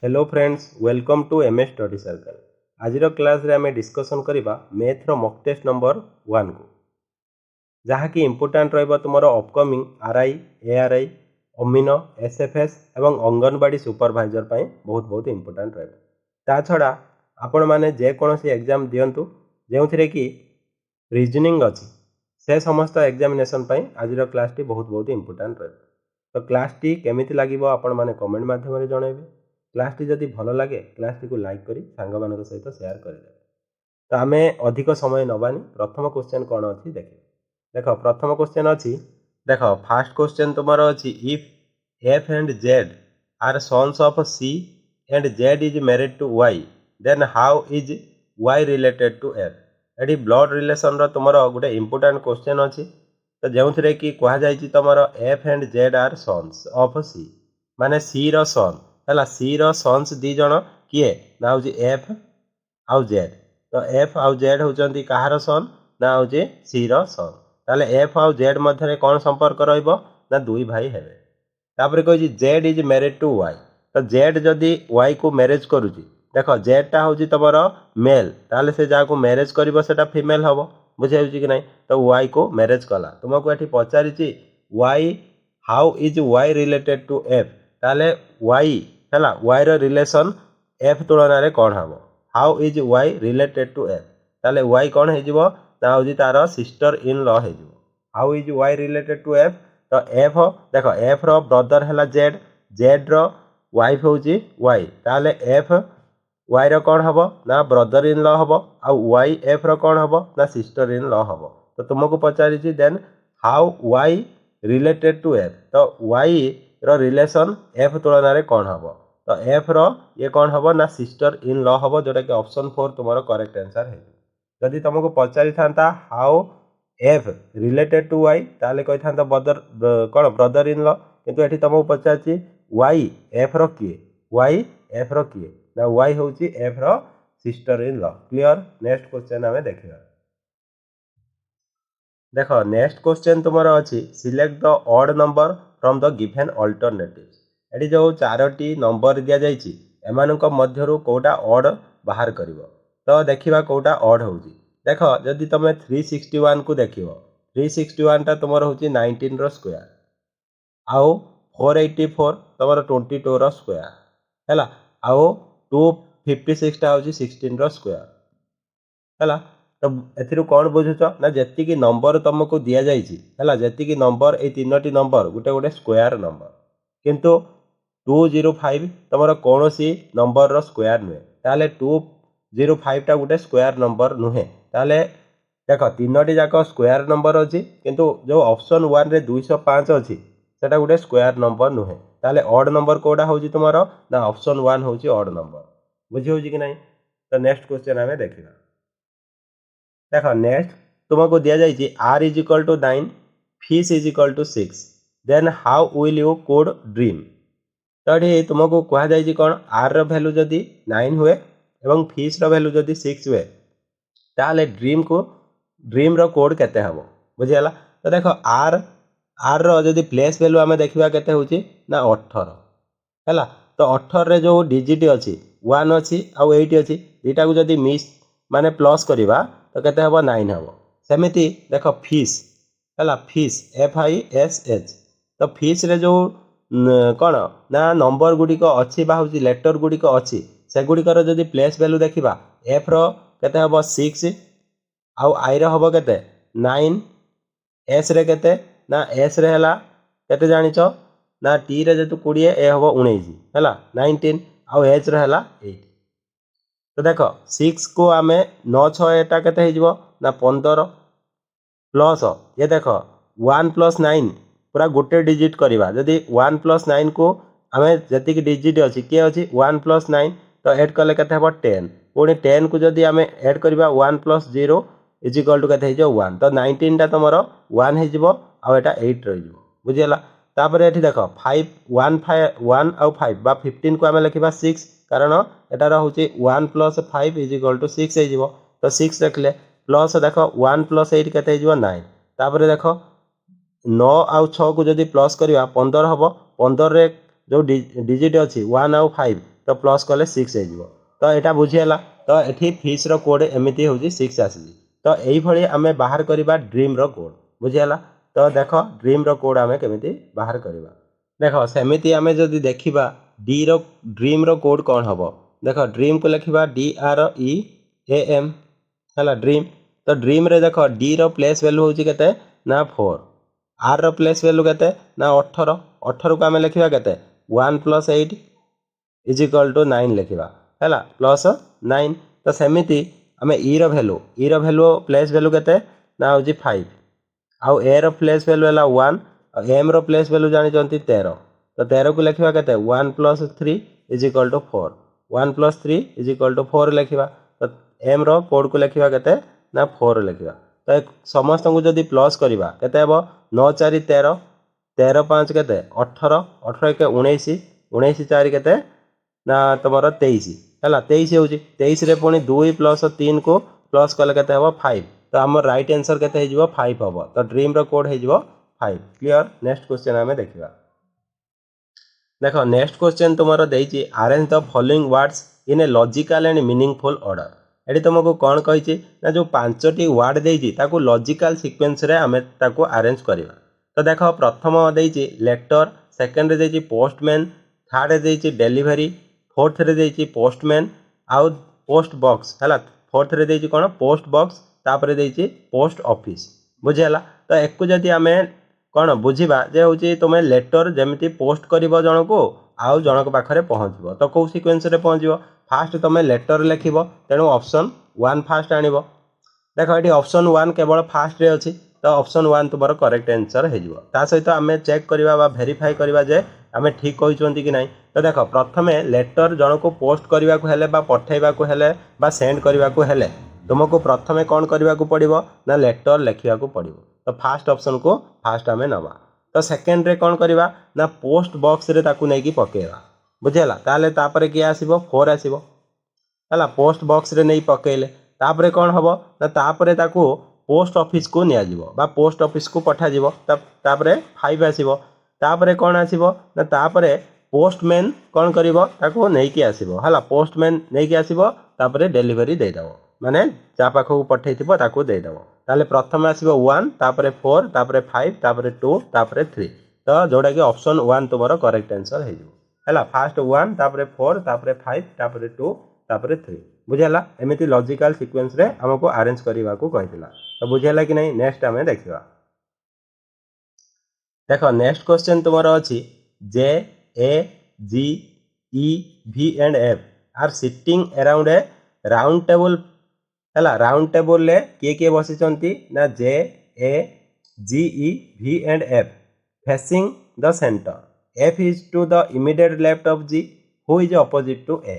Hello friends welcome to MS study circle. आज class रे आमे डिस्कशन करिबा मैथ रो मॉक टेस्ट नंबर 1 को जहाँकि इम्पोर्टाट रहिबा तुमर अपकमिंग आरआई एआरआई अमीनो एसएफएस एवं अंगनवाड़ी सुपरवाइजर पई बहुत बहुत इम्पोर्टाट रहिबा। ता छडा आपण माने जे कोनोसी एग्जाम दियंतु जेउथिरे कि रीजनिंग अछि से समस्त एग्जामिनेशन पई आज क्लास टी बहुत बहुत इम्पोर्टाट रहिबा। तो क्लास टी केमिति लागिबो आपण माने कमेंट माध्यम रे जणाइबे। क्लास टी जदि भल लगे क्लास टी को लाइक करी सांग मानक सहित शेयर करदे। तो आमे अधिक समय नबानी प्रथम क्वेश्चन कौन अच्छी देख देख प्रथम क्वेश्चन अच्छी देख फास्ट क्वेश्चन तुम अच्छी if F and Z are sons of C and Z is married to Y then how is Y related to F. ये ब्लड रिलेशन तुम गोटे इंपोर्टाट क्वेश्चन अच्छी। तो जो थे कि कहुई तुम F and Z are sons of C माने सी रो सन है सी रो सन्स दी जन किए ना हूँ एफ आउ जेड। तो एफ आउ जेड होती कहार सन ना हूँ सी रो सन। ताले एफ आउ जेड मध्य कौन संपर्क ना दुई भाई हेबे। तापर कही Z is married to Y. तो जेड जदि वाई को मैरेज करुच्ची देख जेडटा हूँ तुम मेल ताले से जहाँ को मैरेज कर फीमेल हम बुझे कि नहीं। तो वाई को मैरेज कला तुमको ये पचारि Y how is Y related to F ताले वाई है वाई रिलेशन एफ तुलन में कौन हम how is Y related to F ताले वाई कौन हो तार सिस्टर इन लॉ हो how is Y related to F. तो एफ देख एफ रो ब्रदर है जेड जेड रो वाइफ हूँ वाई ताले एफ वाई रो कौन हम ना ब्रदर इन लॉ हम आउ वाई एफ रो कौन हम ना सिस्टर इन लॉ हम। तो तुमको पचारि then how Y related to F. तो वाई रो रिलेशन एफ तुलन में कौन हम तो एफ रो ये कौन हम ना सिस्टर इन लॉ हम जोटा कि ऑप्शन 4 तुम करेक्ट आंसर है। जदि तुमको पचारि था how F related to Y ताले कही था बदर कौन ब्रदर इन लॉ किंतु एठी तुमको पचारि वाई एफ रो किए वाई एफ रो किए ना वाई हूँ एफ रो sister in law. Clear. Next question आम देखा देख नेक्स्ट क्वेश्चन तुम अच्छी select the odd number from the given alternatives. ये जो 4टी नंबर दि जाइए एमानक मध्यरु कोटा ऑड बाहर कर। तो देखा कोटा ऑड हो देख जदि तुम 361 को देख 361 तुम हूँ 19 रो स्क्वायर आउ 484 तुम 22 रो स्क्वायर है आउ 256 टा हूँ 16 रो स्क्वायर है। तो ए कौन बुझुच ना जी नंबर तुमको दि जाइए जी नंबर ये 3टी नंबर गोटे गोटे स्क्वायर नंबर किंतु 205 तुम कौन सी नंबर रो स्क्वायर नुहे ताले 205 टा गोटे स्क्वायर नंबर नुहे ताले देख 3टी जाक स्क्वायर नंबर अच्छी किंतु जो ऑप्शन 1 रे 205 अच्छी सेटा गोटे स्क्वायर नंबर नुहे ताले ऑड नंबर कोडा हो तुम ना ऑप्शन 1 हूँ ऑड नंबर बुझी हो कि नहीं। तो नेक्स्ट क्वेश्चन आम देखा देख नेक्स्ट तुमको दि जाइए R is equal to 9 fish is equal to 6 then how will you code dream. तो ये तुमको कहुई कौन आर रो वैल्यू जदि 9 हुए एवं फिश रो वैल्यू जदि 6 हुए ताले ड्रीम को ड्रीम रो कोड केते हम बुझीगला। तो देख आर आर रो जदि प्लेस वैल्यू आम देखा केते होची ना 18 है। तो 18 रे जो डिजिट अच्छी 1 अच्छी आउ 8 अच्छी दुटा को जदि मिस माने प्लस करवा तो केते हम 9 हम। सेमिति देख फिश है फिश FISH। तो फिश रे जो कौन ना नंबर गुड़िक अच्छी हूँ लेटर गुड़िक अच्छी से गुड़िकर जदि प्लेस वैल्यू देखा एफ रो केते हम 6 आउ आई रो हम केते 9 एस रे केते ना एस रे हला केते जानिच ना टी रे जेतु 20 ए हम 19 है 19 आउ एच रे हला 8। तो देख 6 को आम 9 6 एटा केते हो ना 15 प्लस ये देख 1 + 9 पूरा गोटे डिजिट करवा जदि 1 + 9 को आम जी डिजिट अच्छी किए अच्छी 1 + 9 तो एड कले के 10 पुणी 10 को जदि आम एड करवा 1 + 0 इज इक्वल टू के 1 तो 19 टा तुम 1 हो 8 रही बुझीगला। तापर ये देख 5 1 आउ 5 बा 15 को आम लिखा 6 कारण एटार हूँ 1 + 5 इज इक्वल टू 6 हो। तो 6 लिखले प्लस देख 1 + 8 के 9 तापर देख 9 आउ 6 को जदि प्लस करवा 15 हम 15 रे जो डिजिट अच्छी 1 आउ 5 तो प्लस कले 6 हो तो यहाँ बुझीगला तो ये फिश कोड एमती हूँ 6 आसी तो यही आम बाहर करवा ड्रीम कोड बुझीगला तो देख ड्रीम कोड आम केमी बाहर करवा देख सेमती आम जदि देखा डी ड्रीम कोड कौन हम देख ड्रीम को लिखा DREAM है ड्रीम तो ड्रीम रे देख डी प्लेस वैल्यू हूँ के ना 4 आर प्लेस वैल्यू के ना 18 18 को आम लिखा के 1 + 8 = 9 लिखा है प्लस 9 तो सेमती आम ई भैल्यू प्लेस वैल्यू के ना हूँ 5 आउ ए प्लेस वैल्यू है 1 और एम प्लेस वैल्यू जानते 13 तो 13 को लिखा के 1 + 3 = 4 1 + 3 = 4 लिखा तो एम कोड को लिखा के ना 4 लिखा तो समस्त को जदि प्लस करवा के 9 4 13 13 5 के 18 18 के 19 19 4 के ना तुम 23 है 23 हो 23 पुणी 2 + 3 को प्लस कले के 5 तो आम राइट आंसर के 5 हम तो ड्रीम कोड हो 5 क्लियर। नेक्स्ट क्वेश्चन आम देखा देख नेक्स्ट क्वेश्चन तुम देती arrange the following words in a logical and meaningful order ये तुमको कौन कही ना जो 5टी वर्ड देती लॉजिकल सीक्वेंस रे आम अरेंज करवा तो देख प्रथम देती लेटर सेकेंड रे पोस्टमैन थर्ड रे डेलीवरी फोर्थ रे पोस्टमैन आउ पोस्ट बॉक्स है फोर्थ रे कौन पोस्ट बॉक्स तापर देती पोस्ट ऑफिस बुझीगला तो एक जदि आम कौन बुझा जे हूँ तुम लेटर जमी पोस्ट कर जन को आउ जनक पाखे पहुँचब तो कौ सिक्वेन्स रे पहुँच फास्ट तुम लेटर लिख तेणु ऑप्शन 1 फास्ट आण देख ये ऑप्शन 1 केवल फास्ट रे अच्छी तो ऑप्शन 1 तुम करेक्ट आंसर हो सहित आम चेक करवा वेरीफाई करवा जे आम ठीक कहते कि नहीं तो देख प्रथम लेटर जन को पोस्ट करने को हेले पठेबा सेंड करने को हेले तुमको प्रथम कौन करने को पड़ो ना लेटर लिखा पड़ो तो फास्ट ऑप्शन को फास्ट आम नवा तो सेकेंड रे कौन करवा ना पोस्ट बॉक्स रे ताकू नहीं पकेवा बुझेगा ताले तापर किए आसीबो 4 आसीबो है पोस्ट बॉक्स रे नहीं पकेले तापर कौन हम ना तापर ताकू पोस्ट ऑफिस को निया जीवो बा पोस्ट ऑफिस को पठा जीवो तापर 5 आसीबो तापर कौन आसीबो ना तापर पोस्टमैन कौन करिवो ताकू नहीं कि आसीबो है पोस्टमैन नहीं कि आसीबो तापर डेलीवरी दे दबो माने जा पाखो पठै थिबो ताकू दे दबो ताले प्रथम आसीबो 1 तापर 4 तापर 5 तापर 2 तापर 3 तो जोड़ा कि ऑप्शन 1 तुमरो करेक्ट आंसर हे जो है फास्ट 1 तापर 4 तापर 5 तापर 2 तापर 3 बुझेला एमिति लॉजिकल सीक्वेंस रे हमको अरेंज करबा को कहितला तो बुझेला कि नहीं नेक्स्ट हमें देखिबा देखो नेक्स्ट क्वेश्चन तुमरो अछि J A G E V and F are sitting around a round table है राउंड टेबल ले किए बसी ना J A G E V and F facing the centre F is to the immediate left of G who is opposite to A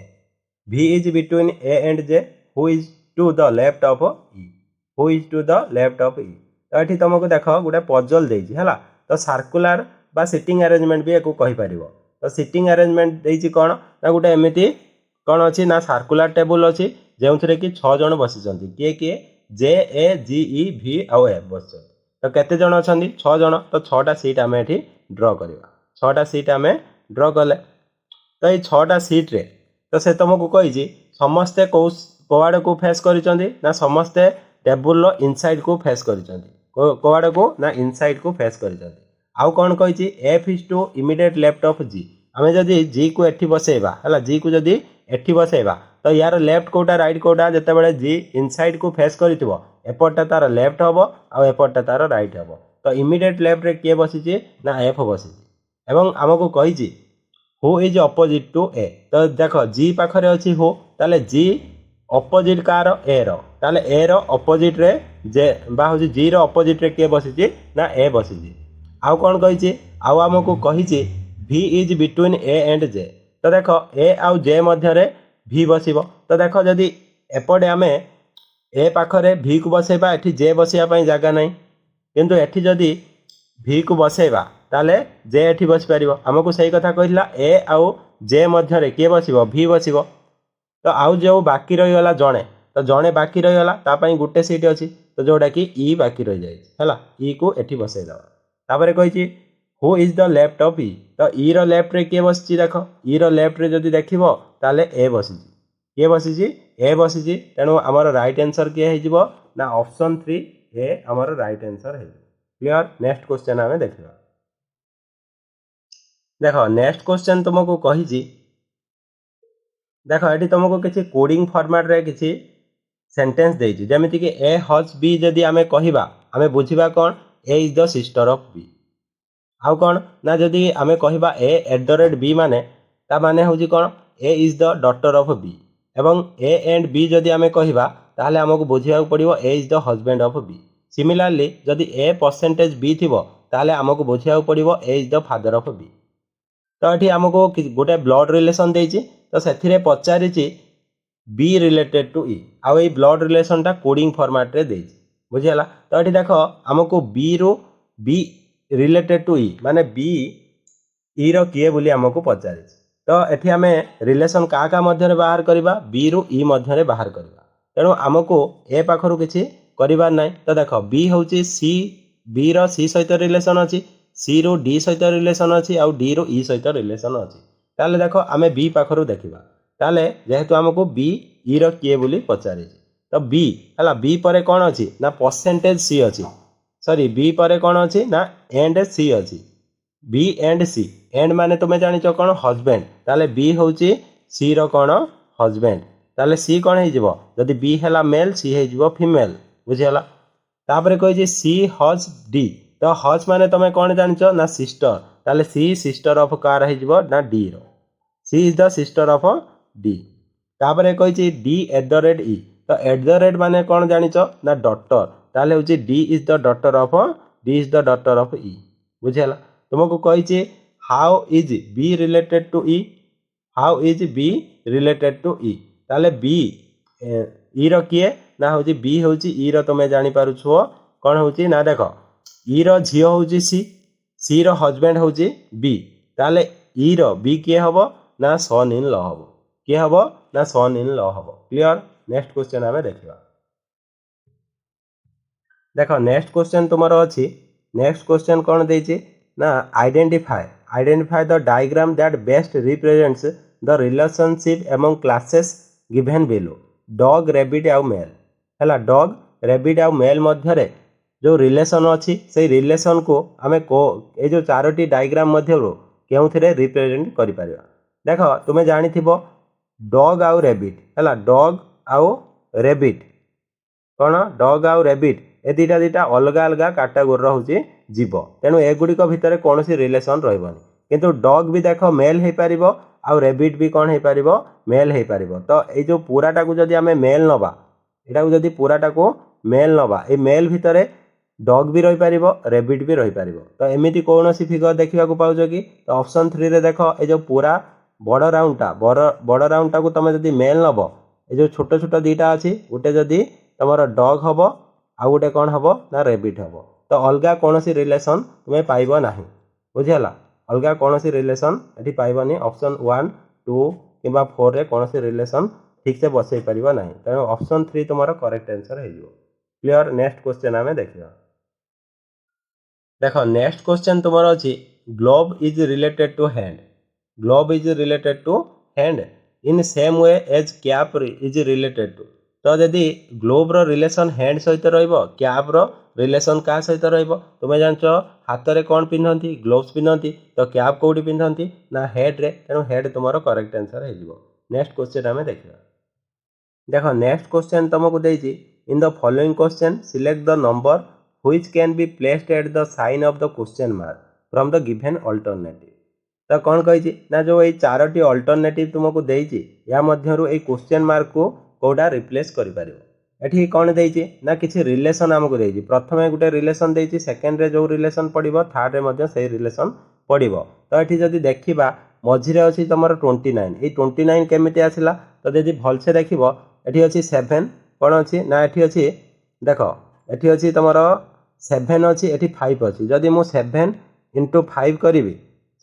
V is between A and J who is to the left of E who is to the left of E तो ये तुमको देख गोटे puzzle देती है तो circular बा sitting arrangement भी एक कहीपर तो सिटिंग अरेंजमेंट देती कौन ना गोटे एमती कौन अच्छी ना सर्कुलर टेबुल अच्छी जो थे कि 6 जन बसी किए किए J A G E V आउ F बस तो केते जन अच्छा 6 जन तो 6टा सीट आम ये ड्र करवा 6टा सीट आम ड्र कले तो ये 6टा सीट रे तो से तुमको कही समस्ते कौआड़ को फेस कर समस्ते टेबुल इनसाइड को फेस कौआड़ को ना इनसाइड को फेस कर आउ कौन कही F is to immediate left of G आम जदि G को एठी बसेबा है G को जदि एठी बसेबा तो यार लेफ्ट कोटा राइट कोटा जितेबाला G इनसाइड को फेस कर एपटा तार लेफ्ट हम आउ एपटा तार राइट हम तो इमिडिएट लेफ्ट रे किए बसी ना F बसी एवं आमको कही हु इज अपोजिट टू ए तो देख G पाखरे अच्छी हु ताले G अपोजिट कार ए ताले ए अपोजिट रे जे बा हूँ G अपोजिट रे किए बसी ना ए बसी आउ कौन कही आउ आमको कही V is between A and J तो देख ए आउ J मध्य V बसब तो देख जदि एपटे आम ए पाखरे V को बसेबा एठी J बसवाई जगह नहीं किंतु एठी जदि V को बसेबा ताले J एठी बस पार आमको सही कथा कहला ए आउ J मध्य किए बसब V बसब तो आउ जो बाकी रहीगला जड़े तो जड़े बाकी रहीगला तापाई गोटे सीट अच्छी तो जोटा कि E बाकी रही जाए है E को एठी बसईदे तापर कही who is the left of E तो ई रो लेफ्ट रे किए बसिची देख ई रो लेफ्ट रे जदि देखिबो ताले ए बसिची किए बसिची ए बसिची तेणु आमर राइट आंसर किए हो ना ऑप्शन 3 ए आमर राइट आंसर है क्लियर। नेक्स्ट क्वेश्चन आमे देखिबा देख नेक्स्ट क्वेश्चन तुमको कही देख ये तुमको किसी कोडिंग फॉर्मेट रे किसी सेंटेंस देछि जेमिति कि ए हज बी जदि आमे कहिबा आमे बुझिबा कोन A is the sister of B आउ कौन ना जदि आमे कहिबा A at the rate B माने ता माने होजी कौन A is the daughter of B एवं ए एंड बी जदि आमे कहिबा ताहले हमको बुझिया पड़िबो A is the husband of B. Similarly जदि ए परसेंटेज बी थिबो ताहले हमको बुझिया पड़िबो A is the father of B. तो ये हमको गोटे ब्लड रिलेशन देछि तो सेथिरे पचारिछि बी रिलेटेड टू ई आउ ए ब्लड रिलेशनटा कोडिंग फॉर्मेट रे देछि बुझियला। तो ये देख हमको बी रो बी रिलेटेड टू ई माने बी ई रो किए बोली हमको पचारि तो एठी आमे रिलेशन का मध्य बाहर करबा बी रो ई मध्य बाहर करबा तेणु हमको ए पाखरु किछि करिबार नै। तो देख बी होची सी बी रो सी सहित रिलेशन अछि सी रो डी सहित रिलेशन अछि आउ डी रो ई सहित रिलेशन अछि ताले देख आमे बी पाखरु देखिबा ताले जेहेतु हमको बी ई रो किए बोली पचारि तो बी हला बी परे कोन अछि ना परसेंटेज सी अछि सॉरी बी परे कोन अछि ना एंड सी अछि बी एंड सी एंड माने तुमे जानिचो कोन हस्बैंड ताले बी होची सी रो कोन हस्बैंड ताले सी कोन हे जिवो जदि बी हला मेल सी हे जिवो फीमेल बुझियला। तापरे कहि जे सी हज डी तो हज माने तुमे कोन जानिचो ना सिस्टर ताले सी सिस्टर ऑफ कार हे जिवो ना डी रो C is the sister of D. तापरे कहि जे D at the rate E तो एट द रेट माने कोन जानिचो ना डॉटर ताले होची D is the daughter of E बुझियला। तुमको कही how is B related to E how is B related to E ताले बी ई रो किए ना होची बी होची ई रो तुमे जानि पारुछो कोन होची ना देख ई रो झियो होची सी रो हस्बैंड होची बी ताले ई रो बी किए हबो ना सन इन लॉ हबो किए हबो ना सन इन लॉ हबो क्लियर। नेक्स्ट क्वेश्चन आमे देखिबा देख नेक्स्ट क्वेश्चन तुमरो अछि नेक्स्ट क्वेश्चन कोन देछि ना identify the diagram that best represents the relationship among classes given below dog rabbit आउ मेल हैला डॉग रैबिट आउ मेल मध्य रे जो रिलेशन अछि से रिलेशन को आमे को ए जो चारोटी डायग्राम मध्य रो केउथिरे रिप्रेजेंट करि परिबा देख तुमे जानि थिबो डॉग आउ रैबिट हैला डॉग आउ रैबिट कोन डॉग आउ रैबिट ए दीटा अलग अलग कैटेगोरी रोचे जीव तेणु एगुड़िक भितर कौन रिलेशन रही किंतु डॉग भी देख मेल हो पार आउ रेबिट भी कौन हो पार मेल हो पार तो ये जो पूराटा को जदि आम मेल नवा यहाँ जदि पूराटा को मेल नवा ये मेल भितर डॉग भी रही पार रेबिट भी रही पार तो एमती कौन फिगर देखा पाच कि तो ऑप्शन 3 रे देख ये जो पूरा बड़ राउंडटा बड़ राउंडटा को तुम जदि मेल नब ये जो छोट छोट दीटा अच्छी गोटे जदि तुम डॉग हम आउ गोटे कौन हम ना रेबिट हम तो अलग कौन रिलेशन तुम्हें पाइब ना बुझीगला अलग कौन रिलेशन ये पाइबनी ऑप्शन 1 2 कि 4 रे कौन रिलेशन ठीक से बसई पार ना तेणु ऑप्शन 3 तुम करेक्ट आंसर हो क्लियर। नेक्स्ट क्वेश्चन आम देखा देख नेक्स्ट क्वेश्चन तुम अच्छी glove is related to hand glove is related to hand in same way as cap is related to तो जदि ग्लोव रो रिलेशन हैंड सहित रैप रो रिलेशन क्या सहित तुम्हें जान हाथ में कौन पिंधती ग्लोव्स पिंधती तो कैप कौटी पिंधती ना हेड रे तेणु हेड तुम करेक्ट आंसर हो। नेक्स्ट क्वेश्चन आम देखा देख नेक्स्ट क्वेश्चन तुमको देती in the following question select the number which can be placed at the sign of the question mark from the given alternative तो कौन कही ना जो ये चारोटी अल्टरनेटिव तुमको देती या मध्यरु ए क्वेश्चन मार्क को कौटा रिप्लेस करि एठी कौन देती ना किसी रिलेशन आमको देती प्रथम गोटे रिलेशन देती सेकेंड रे जो रिलेशन पड़ो थर्ड रे मध्य से रिलेशन पड़ो तो ये जदि देखा मझिरे अच्छी तुम 29 ये 29 केमिति आसला तो जदि भलसे देख ये अच्छी 7 कौन अच्छी ना ये अच्छी देख ये अच्छी तुम 7 अच्छी ये 5 अच्छी जदि मु 7 इंटू 5 करी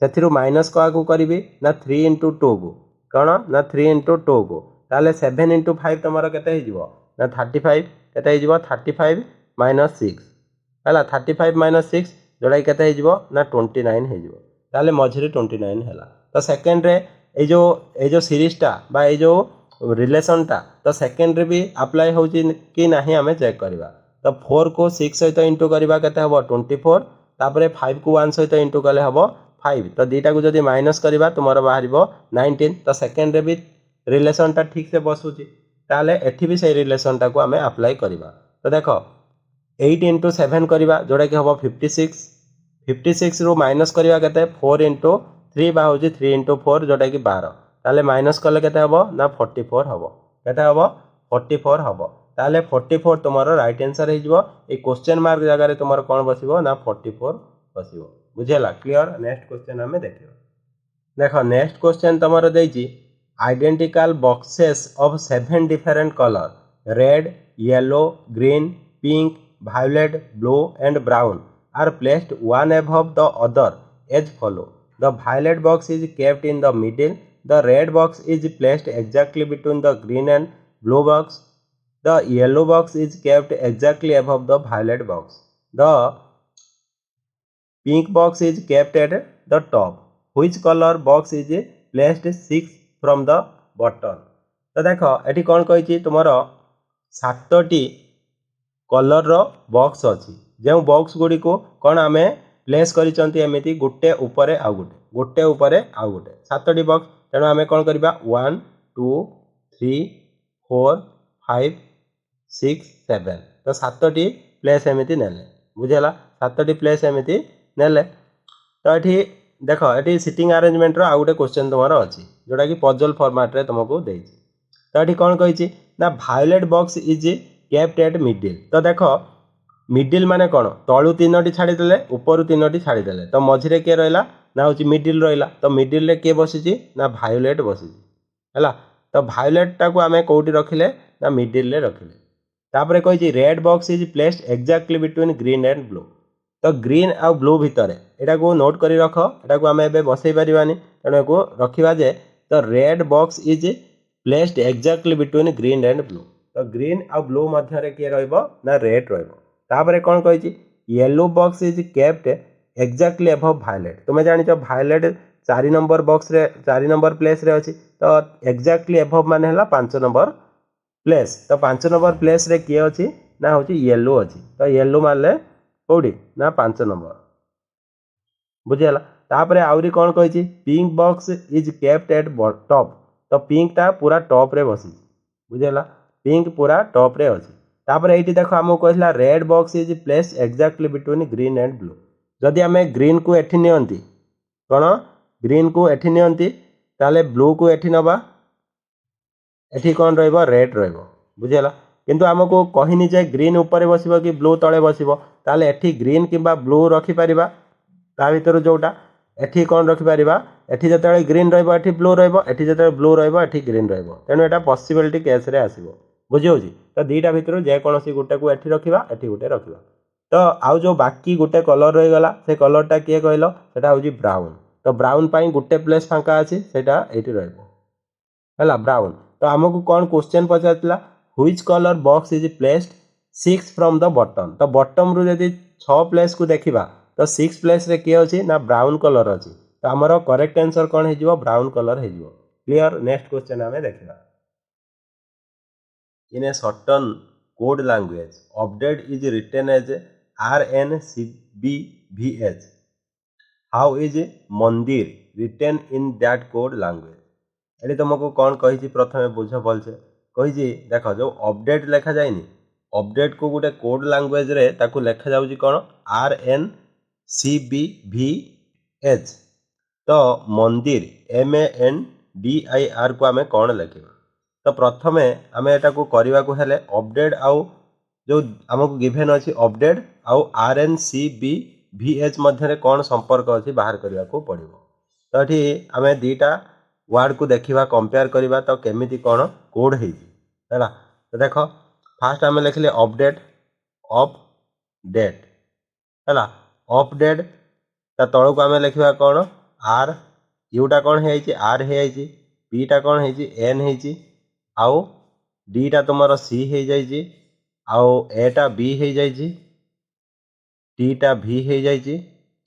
से माइनस क्या करी ना 3 इंटू 2 को कौन ना 3 इंटू 2 को ताले 7 इंटू 5 तुम के ना 35 के 35 माइनस 6 है 35 माइनस 6 जोटा कि केते हो ना 29 हो ताले मझिरे 29 है तो सेकेंड रे जो सीरीजटा बा जो रिलेशनटा तो सेकेंड रे भी अप्लाई हो कि नहीं आम चेक करवा तो 4 को 6 सहित इंटू करवा केते हम 24 तापर 5 को 1 सहित इंटू कले हम 5 तो दीटा को जब माइनस करवा तुम बाहर 19 तो सेकेंड रे भी रिलेशनटा ठीक से बसुची ताले एठी भी से रिलेशनटा को आम अप्लाई करवा तो देख 8 इंटू 7 करवा जोटा कि हम 56 56 रु माइनस करवा के 4 इंटू 3 बा हूँ 3 इंटू 4 जोटा कि 12 ताले माइनस कले के ना 44 हम के हम 44 हम ताले 44 तुम राइट आंसर हो क्वेश्चन मार्क जगह तुम कौन बस ना 44 बस बुझेगा क्लियर नेक्स्ट क्वेश्चन आम देखा देख नेक्स्ट क्वेश्चन तुम देती identical boxes of 7 different colour red yellow green pink violet blue and brown are placed one above the other as follow the violet box is kept in the middle the red box is placed exactly between the green and blue box the yellow box is kept exactly above the violet box the pink box is kept at the top which color box is placed 6 from the bottom तो देख ये कौन कही तुम 7टी colour रो box अच्छी जो box Gudi को कौन आम प्लेस करमती गोटे उपरे आउ गोटे गोटे उपरे आउ गोटे 7टी बॉक्स तेणु आम कौन करवा 1 2 3 4 5 6 7 तो 7टी प्लेस एमती नेले बुझेगा 7टी प्लेस एमती नेले तो ये देख ये सिटिंग अरेंजमेंट रो आउ गोटे क्वेश्चन तुम अच्छी जोटा कि पजल फॉर्मेट रे तुमको देती तो ये कौन कही ना violate box is kept at middle तो देख मिडिल माने कौन तलू 3टी छाड़ीदे ऊपर 3टी छाड़ीदे तो मझिरे किए रहा ना हूँ मिडिल रहा तो मिडिल रे किए बसी ना भायोलेट बसी है तो भायोलेटा को आम कौटी रखिले ना मिडिल रे रखिले तापर कही red box is placed exactly between green and blue तो ग्रीन आउ ब्लू भितर यहाँ को नोट कर रख यहाँ को आम ए बसई पारानी तेणु को रखा जे तो red box is placed exactly between green and blue तो ग्रीन आउ ब्लू मध्य किए ना रेड रहा कौन कही yellow box is kept exactly above violate तुम्हें जानिच भायोलेट 4 नंबर बॉक्स रे 4 नंबर प्लेस रे अच्छी तो एक्जाक्टली अबव माने हला 5 नंबर प्लेस तो 5 नंबर प्लेस रे किए अच्छी ना हूँ येलो अच्छी तो येलो मानले कौटी ना 5 नंबर बुझीगला तापर आउरी कौन कही pink box is kept at top तो पिंकटा पूरा टॉप रे बसी बुझीगला पिंक पूरा टॉप रे अच्छी तापर ये देख आमको कहला red box is place exactly between green and blue जदि आम ग्रीन को एठी नियंती कौन ग्रीन को एठी नियंती ताले ब्लू को एठी नबा एठी कौन रहिबो रेड रहिबो बुझीगला किंतु आमको कहनी जे ग्रीन ऊपर बसिबो कि ब्लू तले बसिबो ताले एठी ग्रीन किंबा ब्लू रखि परिबा ता भीतर जोटा एठी कौन रखि परिबा एठी जतले ग्रीन रहिबो एठी ब्लू रहिबो एठी जतले ब्लू रहिबो एठी ग्रीन रहिबो तेणु एटा पॉसिबिलिटी केस रे आसीबो बुझी तो दीटा भितर जेकोसी गोटे को एठी रखिबा एठी गोटे रखिबा तो आउ जो बाकी गोटे कलर रहीगला से कलरटा किए कहल सेटा होची ब्राउन तो ब्राउन पाई गोटे प्लेस फांका अच्छी सेटा एठी रहइबो हैला ब्राउन तो आमको कौन क्वेश्चन पचारला which colour box is placed 6 from the bottom तो बॉटम रु यदि 6 प्लेस को देखिबा तो 6 प्लेस रे किए अछि ना ब्राउन कलर अछि तो हमर करेक्ट आंसर कौन हेजिवो ब्राउन कलर हेजिवो क्लियर नेक्स्ट क्वेश्चन आमे देखिबा in a certain code language update is written as RNCBVH how is mandir written in that code language ये तुमको कौन कही प्रथम बुझ भलसे कही देख जो अपडेट लिखा जाए अपडेट को गोटे कोड लैंग्वेज रे ताकू लिखा जाउची कौन RNCBVH तो मंदिर MANDIR को आम कौन लिखा तो प्रथमे आम एटा को करने को हेले अपडेट आउ जो आमको गिभेन अच्छी अपडेट आउ RNCBVH मध्य कौन संपर्क अच्छी बाहर करने को पड़ो तो ये आम दीटा वर्ड को देखा कंपेयर करवा तो केमिति कौन कोड है तो देख फास्ट आम लिखले अपडेट अपडेट है अपडेट ता तल को आम लिखा कौन आर यूटा कौन है आर है पीटा कौन है एन है आउ डीटा तुम सी हो जाइए आउ एटा बी हो जाइए टीटा भि हो जाइए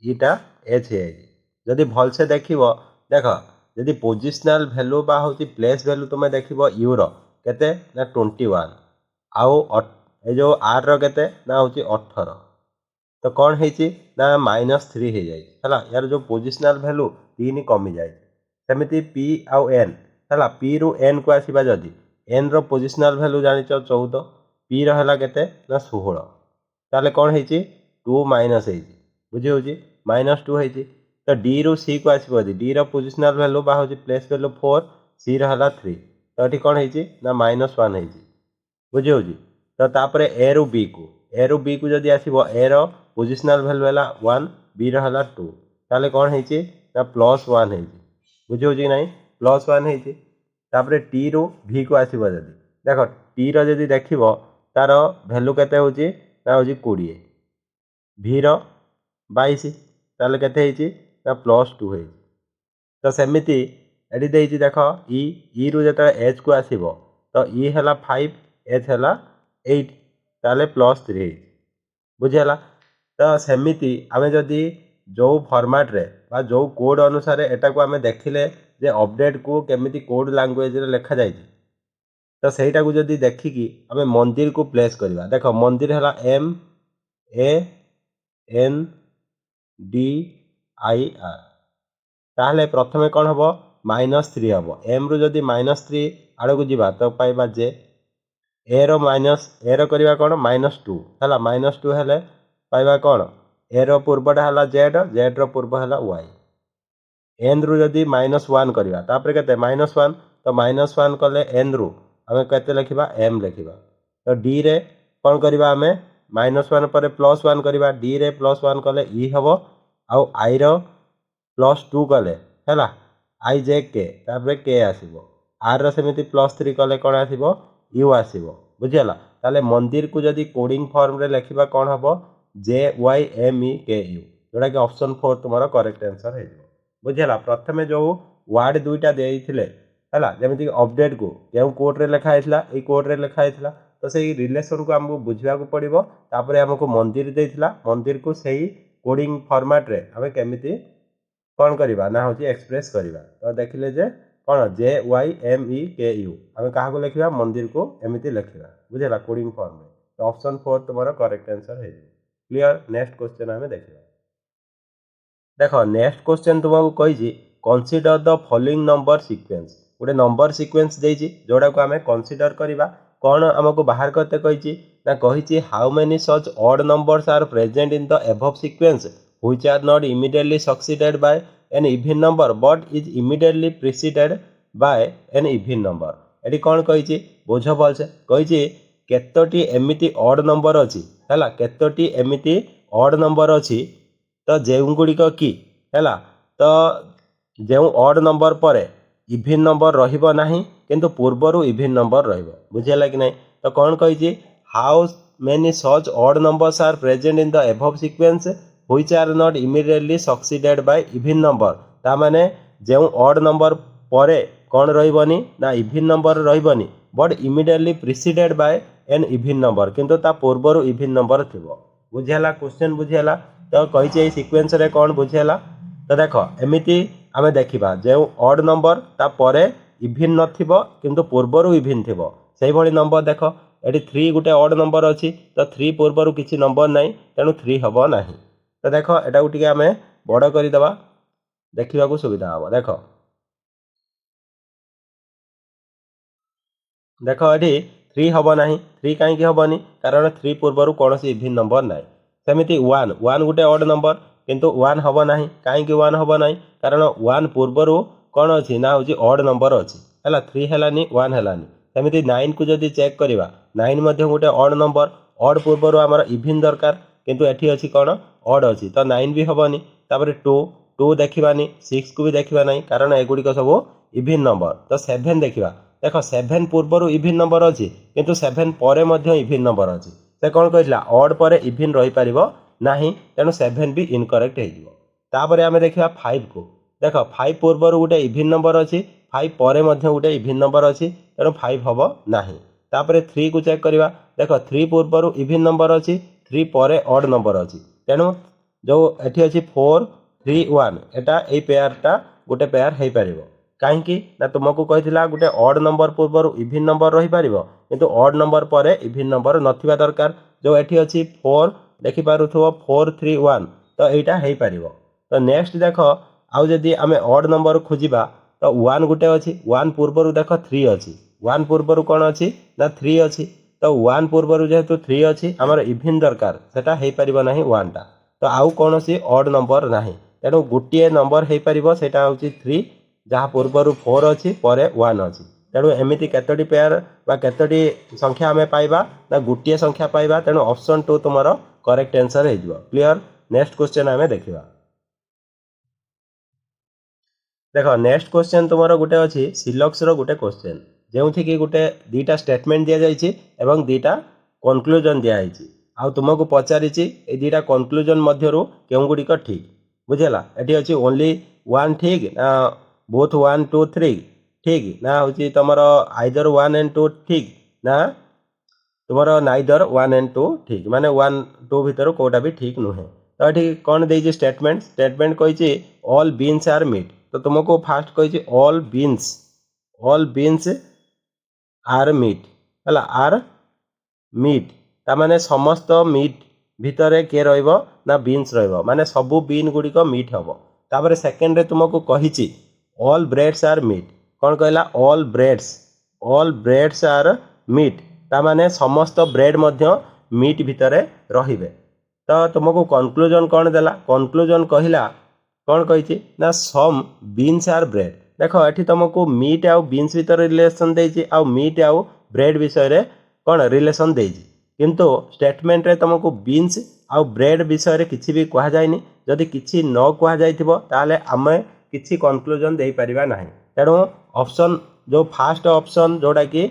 इटा एच हो जदि भलसे देख देख जदि पोजिशनल भैल्यू बा हूँ प्लेस भैल्यू तुम्हें देख यूर केते ना 21 आउ ए जो आर केते ना हूँ 18 तो कौन है ना -3 हो जाए यार जो पोजिशनल भैल्यू 3 कमी जाए सेमती पी आउ एन है पी रु एन को आसवा जदि एन रो पोजिशनल भैल्यू जान 14 पी रहा केते ना 16 ताले कौन है 2 माइनस बुझी हूँ -2 है तो डी रु सी को आसो डी रो पोजिशनल भैल्यू बा हूँ प्लेस भैल्यू 4 सी रहा 3 तो ये कौन है ना -1 है बुझी हूँ तो तापर ए रु बी को जदि आसो ए रो पोजिशनल भैल्यू है 1 बी रहा 2 ताले कौन है ना +1 है बुझी हूँ कि नहीं +1 है तापर टी रु भी को आसो जदि देख टी रो जदि देख तार भैल्यू केते हूँ ना हूँ 20 भी रो 22 ताले केते ना +2 है तो सेमिति एटी देइछि देख ई रु जत एच को आसो तो ई है 5 एच है 8 ताले +3 बुझीगला तो सेमिति आमे जदि जो फॉर्मेट रे बा जो कोड अनुसार एटा को आमे देखिले जे अपडेट को केमिति कोड लैंग्वेज रे लिखा जाय तो सेटा को जदि देखिकी आमे मंदिर को प्लेस करवा देख मंदिर है MANDIR ताहले प्रथमे कौन हम -3 हम एम रु जदि -3 आड़ को जीवा तो पाइबा जे ए रो करवा कौन -2 है -2 हेले पाइबा कौन ए रो पूर्वटा है जेड रो पूर्व है वाई एन रु जदि -1 करवा तापर केते -1 तो -1 कले एन रु आमे केते लिखिबा एम लिखिबा तो डी रे कौन करवा आमे -1 पर +1 करवा डी रे +1 कले ई हम आउ आई रो +2 कले है आई जे के तापर के आसो आर रो सेमिति +3 कले कौन आसो यू आसो बुझीगला ताले मंदिर को जदि कोडिंग फॉर्म रे लिखिबा कौन हम JYMEKU जोटा कि ऑप्शन 4 तुम्हारा करेक्ट आंसर है बुझीगला प्रथमे जो वर्ड दुईटा देइथिले है जमीती अपडेट को क्यों कोड रे लिखा है ये कोड रे लिखा है तो सही रिलेशन को हमको बुझा पड़ो तापर आमको मंदिर देइथिला मंदिर को सही कोडिंग फॉर्मेट रे हमें केमिति कौन करवा ना हूँ एक्सप्रेस करवा तो देखिले जे कौन JYMEKU आम क्या लिखा मंदिर को एमती लिखा बुझेगा कोडिंग फॉर्म में तो ऑप्शन 4 तुम्हारा करेक्ट आंसर है क्लियर नेक्स्ट क्वेश्चन आम देखा देख नेक्स्ट क्वेश्चन तुमको कही consider the following number sequence गोटे नंबर सीक्वेंस देजी जोड़ा को आम कंसीडर करवा कौन आमको बाहर करते कही ना कही how many such odd numbers are present in the above sequence which are not immediately succeeded by an even number but is immediately preceded by an even number eighty कौन कही बुझ भलसे कही केतोटी एमिति ऑड नंबर अच्छी है केतोटी एमिति odd number अच्छी तो जो गुड़िक कि है तो जो ऑड नंबर पर इभिन नंबर रहिबो नाही किंतु पूर्वरु इभिन नंबर रहिबो बुझिला कि नहीं तो कौन कही how many such odd numbers are present in the above sequence which are not immediately succeeded by even number ता माने जो ऑड नंबर परे कौन रहिबनी ना इवन नंबर रहिबनी but immediately preceded by an even number किंतु ता पूर्वरु इवन नंबर थिबो बुझिला क्वेश्चन बुझिला तो कहिचे ए सीक्वेंस रे कौन बुझिला तो देखो एमिति आमे देखिबा जो ऑड नंबर ता परे इवन नथिबो किंतु पूर्वरु इवन थिबो सेही भली नंबर देखो एटी 3 गुटे ऑड नंबर अछि तो 3 पूर्वरु किछि नंबर नाही तेनु 3 हबो नाही तो देख एटा को आम बड़ करदे देखा सुविधा हम देख देख ये 3 हम ना 3 कहीं हेनी कारण 3 पूर्वर कौन इवन नंबर ना सेमती 1 गोटे ऑड नंबर किंतु 1 हम ना कहीं 1 हम ना कारण 1 पूर्वर कौन अच्छी ना हूँ ऑड नंबर अच्छी है 3 है 1 है सेमती 9 को जब चेक करवा 9 गोटे ऑड नंबर ऑड पूर्वर आमर इवन दरकार किंतु एठी अच्छी कौन ऑड अच्छी तो 9 भी हेनी तापर 2 देखिबानी 6 को भी देखा ना कारण एगुड़िक सब इवन नंबर तो 7 देखा देख 7 पूर्वर इवन नंबर अच्छी किंतु 7 पर इवन नंबर अच्छी से कौन कहला ऑड पर इवन रही पार ना तेणु 7 भी इनकरेक्ट होपर आम देखा 5 को देख 5 पूर्वर गोटे इवन नंबर अच्छी 5 पर गोटे इवन नंबर अच्छी तेणु 5 हम ना तापर 3 को चेक करवा देख 3 पूर्वर इवन नंबर अच्छी 3 पर ऑड नंबर अच्छी तेणु जो एठी अछि 4 3 1 एटा ए पेयरटा गोटे पेयर हो पार कहीं ना तुमको कही गोटे ऑड नंबर पूर्व इविन नंबर रही पार किंतु ऑड नंबर पर इविन नंबर नथिबा दरकार जो एठी अछि 4 देखि पारुथो 4 3 1 तो एटा हो पार तो नेक्स्ट देख आउ जदि आमे ऑड नंबर खोजिबा तो 1 गोटे अछि 1 पूर्व देख 3 अछि 1 पूर्व कौन अछि ना 3 अछि तो 1 पूर्व जेहेतु 3 अछि हमर इविन दरकार सेटा हो पारिबो नाही 1 टा तो आउ कौन सी ऑड नंबर नाही तेणु गोटे नंबर हो पार सेटा होची 3 जहाँ पूर्वर 4 अच्छी पर 1 अच्छी तेणु एमती केतोटी पेयर बा केतोटी संख्या आम पाइबा ना गोटे संख्या पाइबा तेणु ऑप्शन 2 तुम करेक्ट आंसर हो क्लियर। नेक्स्ट क्वेश्चन आम देखा देख नेक्स्ट क्वेश्चन तुम गोटे अच्छी सिलक्स गोटे क्वेश्चन जो कि गोटे दीटा स्टेटमेंट दि जाइए एवं दीटा कनक्लूजन दिखाई आउ तुमको पचारि दीटा कनक्लूजन मध्यरु केउ गुड़िक ठीक बुझेगा ये अच्छी ओनली 1 ठीक ना बोथ 1 2 3 ठीक ना हूँ तुम आइदर 1 एंड 2 ठीक ना तुम नाइदर 1 एंड 2 ठीक माने 1 2 भितर कोटा भी ठीक नुहे तो ये कौन दे स्टेटमेंट स्टेटमेंट कही ऑल बीन्स आर मीट तो तुमको फास्ट कही ऑल बीन्स आर मीट है आर मीट तामाने समस्त मीट भितर किए ना बीन्स माने सबू बीन गुड़िक मीट हम तापर सेकेंड रे तुमको कही ऑल ब्रेड्स आर मीट कौन कहला ऑल ब्रेड्स आर मीट तामाने समस्त ब्रेड मध्य मीट भितर रहिबे तो तुमको कनक्लूजन कौन देला कनक्लूजन कहला कौन कही ना सम बीन्स आर ब्रेड देख ये तुमको मीट आउ बीन्स भितर रिलेशन देछि आउ मीट आउ ब्रेड विषय रे कौन रिलेशन देछि किंतु स्टेटमेंट रे तुमको बीन्स आउ ब्रेड विषय रे किछि भी कहा जायनि जदि किछि न कहा जाइथिबो ताले आमे किछि कनक्लूजन दे परिबा नाही तेणु ऑप्शन जो फास्ट ऑप्शन जोड़ा कि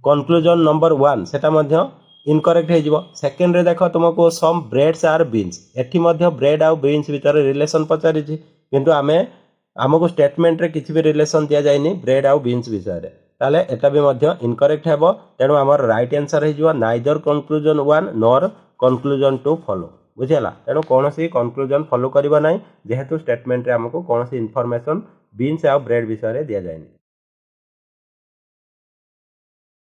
कनक्लूजन नंबर 1 सेटा मध्य इनकरेक्ट हो जिवो सेकंड रे देखो तुमको सम ब्रेड्स आर बीन्स एठी मध्य ब्रेड आउ बीन्स भितर रिलेशन पचारि किंतु आमे आमको स्टेटमेंट रे किछि भी रिलेशन दिया जायनि ब्रेड आउ बीन्स विषय रे ताले एटा भी मध्य इनकरेक्ट हेबो तेणु आमर राइट आंसर हो जिवो neither conclusion 1 nor conclusion 2 follow बुझेला तेणु कौन सी कनक्लूजन फॉलो करबा नाही जेहेतु स्टेटमेंट रे हमको कौन सी इनफॉरमेशन बीन्स आउ ब्रेड विषय रे दिया जायनि।